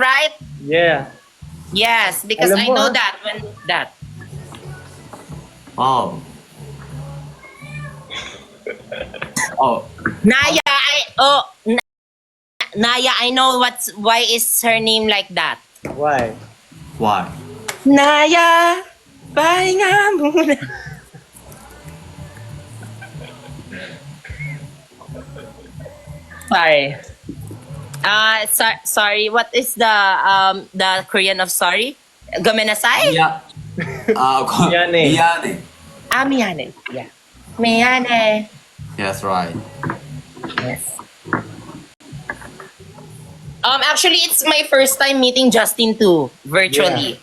right? Yeah. Yes, because Alam I mo, know ah. that when that. Oh. Oh. Naya, Naya, I know why is her name like that. Why? Why? Naya, pahinga muna. Sorry. Sorry. What is the Korean of sorry? Gomenasai? Yeah. Miyane. Miyane. Miyane. Yeah. Miyane. Yes, right. Yes. Actually, it's my first time meeting Justin too, virtually.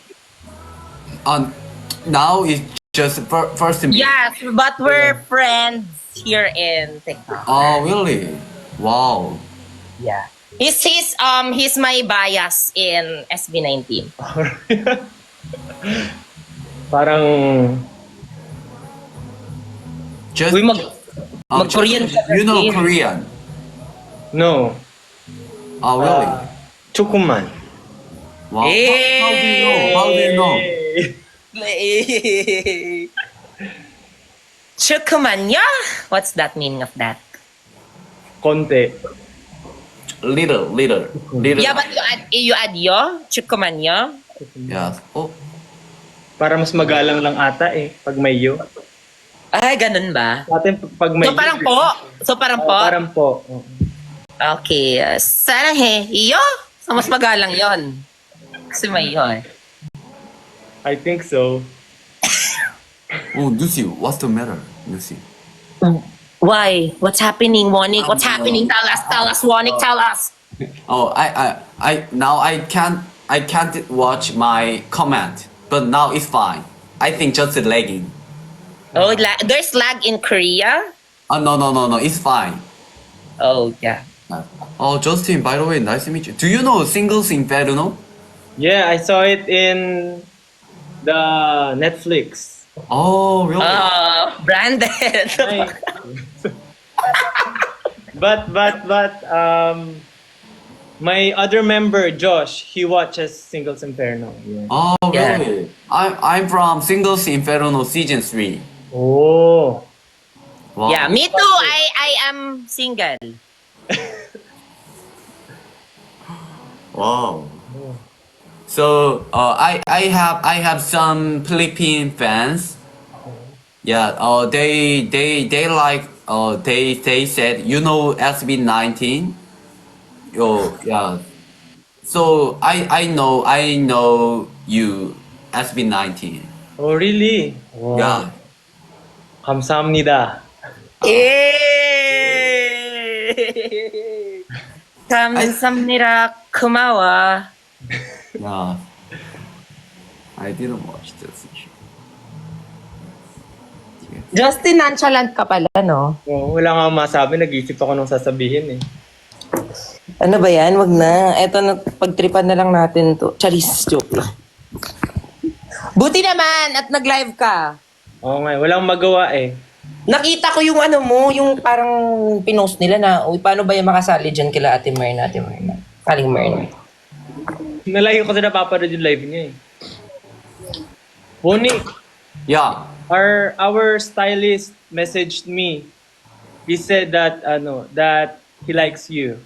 Now it's just first meet. Yes, but we're friends here in TikTok. Oh, really? Wow. Yeah. He's my bias in SB19. Parang, Just, Uy, mag-Korean ka you know kasi. Korean? no. Oh, really? Chukuman. Wow. Hey! How do you know? How do you know? Chukumanya? What's that meaning of that? Konti. Little. Yeah, but you add yo? Chukumanya? Yes. Oh, Para mas magalang lang ata eh, pag may yo. Ay, ganun ba? Sa atin, pag may So parang po? So parang Oh, po? parang po. Oo. Okay. Sana yo? So mas magalang yon. Kasi may yo eh. I think so. oh, Lucy, what's the matter, Lucy? Why? What's happening, Wonik? What's happening? Tell us, Wonik, tell us. Oh, I now I can't watch my comment, but now it's fine. I think just lagging. Oh, there's lag in Korea? Oh, no, it's fine. Oh, yeah. Oh, Justin, by the way, nice to meet you. Do you know Singles Inferno? Yeah, I saw it in the Netflix. Oh, really? Branded. Ay. but my other member Josh, he watches Singles Inferno. Yeah. Oh, Yeah. really? I'm from Singles Inferno season 3. Oh. Wow. Yeah, me too. I am single. Wow. So I have some Philippine fans. Yeah. They like they said you know SB19. Oh yeah. So I know you SB19. Oh, really? Wow. Yeah. 감사합니다. 감사합니다. 고마워. Yeah. I didn't watch this. Justin, nonchalant ka pala, no? Oh, wala nga masabi, nag-isip ako nung sasabihin eh. Ano ba yan? Wag na. Eto, pagtripan na lang natin to. Charis, joke lang. Buti naman at nag-live ka. Oo nga, walang magawa eh. Nakita ko yung ano mo, yung parang pinost nila na, uy, paano ba yung makasali dyan kila Ate Myrna? Kaling Myrna. Nalayo ko sa napapanood yung live niya eh. Bonnie, Yeah. our stylist messaged me. He said that that he likes you.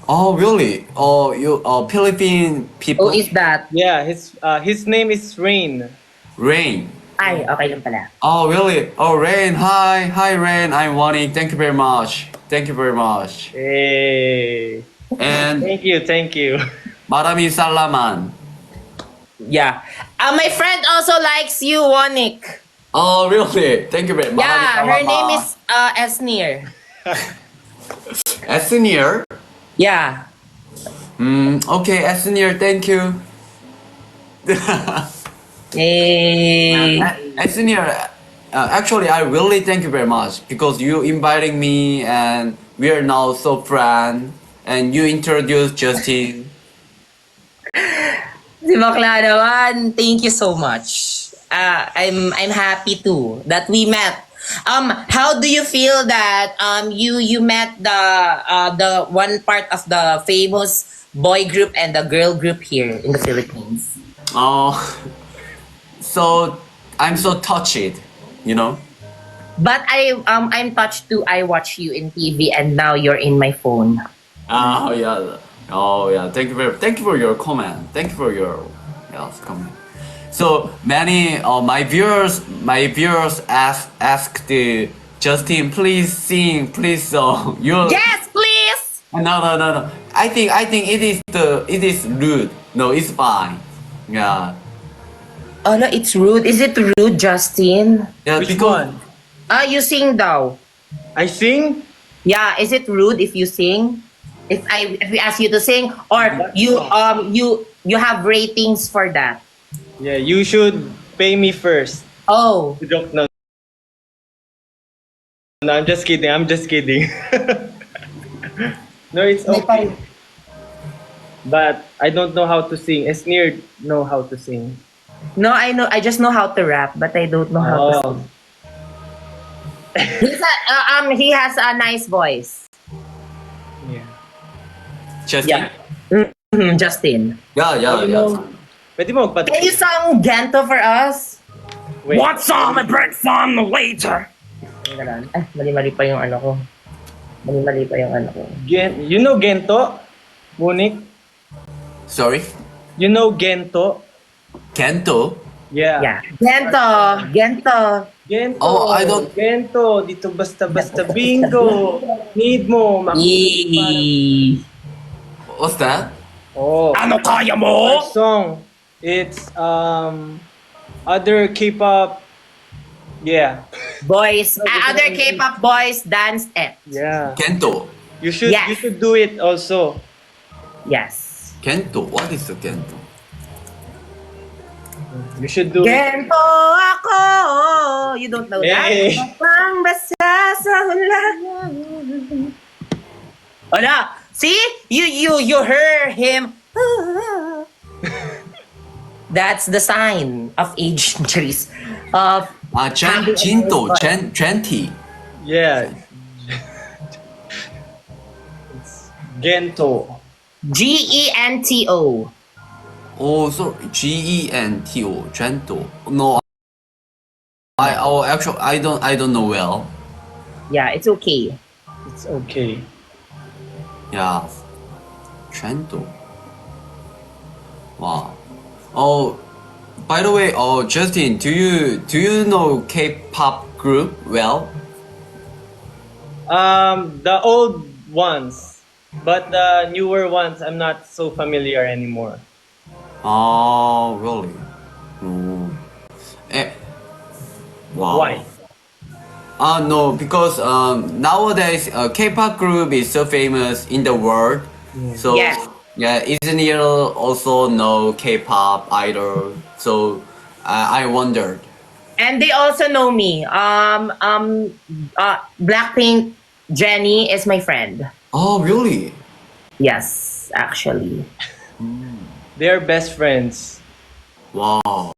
Oh really? Oh you Philippine people? Who is that? Yeah, his name is Rain. Rain. Ay, okay lang pala. Oh really? Oh Rain. Hi Rain. I'm Wani. Thank you very much. Thank you very much. Hey. And Thank you. Marami salaman. Yeah. My friend also likes you, Wonik. Oh really? Thank you very much. Yeah, her name is Esnir. Senior. Yeah. Okay, Senior. Thank you. Hey. Senior. Actually, I really thank you very much because you inviting me and we are now so friend and you introduced Justin. Si bakla naman, thank you so much. I'm happy too that we met How do you feel that you met the one part of the famous boy group and the girl group here in the Philippines? Oh, so I'm so touched, you know. But I'm touched too. I watch you in TV and now you're in my phone. Oh yeah. Oh yeah. Thank you for your comment. Thank you for your comment. So many my viewers asked Justin, please sing, please song. You Yes, please. no. I think it is rude. No, it's fine. Yeah. Oh no, it's rude. Is it rude, Justin? Yeah. Which because one? You sing though. I sing? Yeah, is it rude if you sing? If we ask you to sing, or you have ratings for that? Yeah, you should pay me first. Oh, Joke, no. No, I'm just kidding. I'm just kidding. No, it's okay. But I don't know how to sing. Esnir know how to sing. no, I know. I just know how to rap, but I don't know how to Oh. sing. He has a nice voice. Yeah. Justin. Yeah. Justin. Yeah. You know, pwede mo magpatugtog. Can you sing Gento for us? Wait. What song I break from later? Ay, mali-mali pa yung ano ko. Mali-mali pa yung ano ko. You know Gento? Munik? Sorry. You know Gento? Kento. Yeah. Yeah. Gento. Gento. Oh, I don't- Gento. Dito basta-basta bingo. Need mo. Yee. What's that? Oh. Ano kaya Our mo? song. It's other K-pop. Yeah. Boys, other K-pop boys dance it. Yeah. Kento. You should Yes. you should do it also. Yes. Kento. What is the Kento? You should do it. Gento ako. You don't know that? Hey. Pang basa sa ulan. Wala. See? You heard him. That's the sign of age, Charis. Of Jinto. Genti. Yeah. It's Gento. Gento. Oh, so Gento. Gento. No. Actually I don't know well. Yeah, it's okay. It's okay. Yeah. Gento. Wow. Oh, by the way, Justin, do you know K-pop group well? The old ones, but the newer ones, I'm not so familiar anymore. Oh, really? No. Wow. Why? No, because nowadays K-pop group is so famous in the world. So Yes. yeah, isn't here also no K-pop idol? So I wondered. And they also know me. Blackpink Jennie is my friend. Oh, really? Yes, actually. They're best friends. Wow.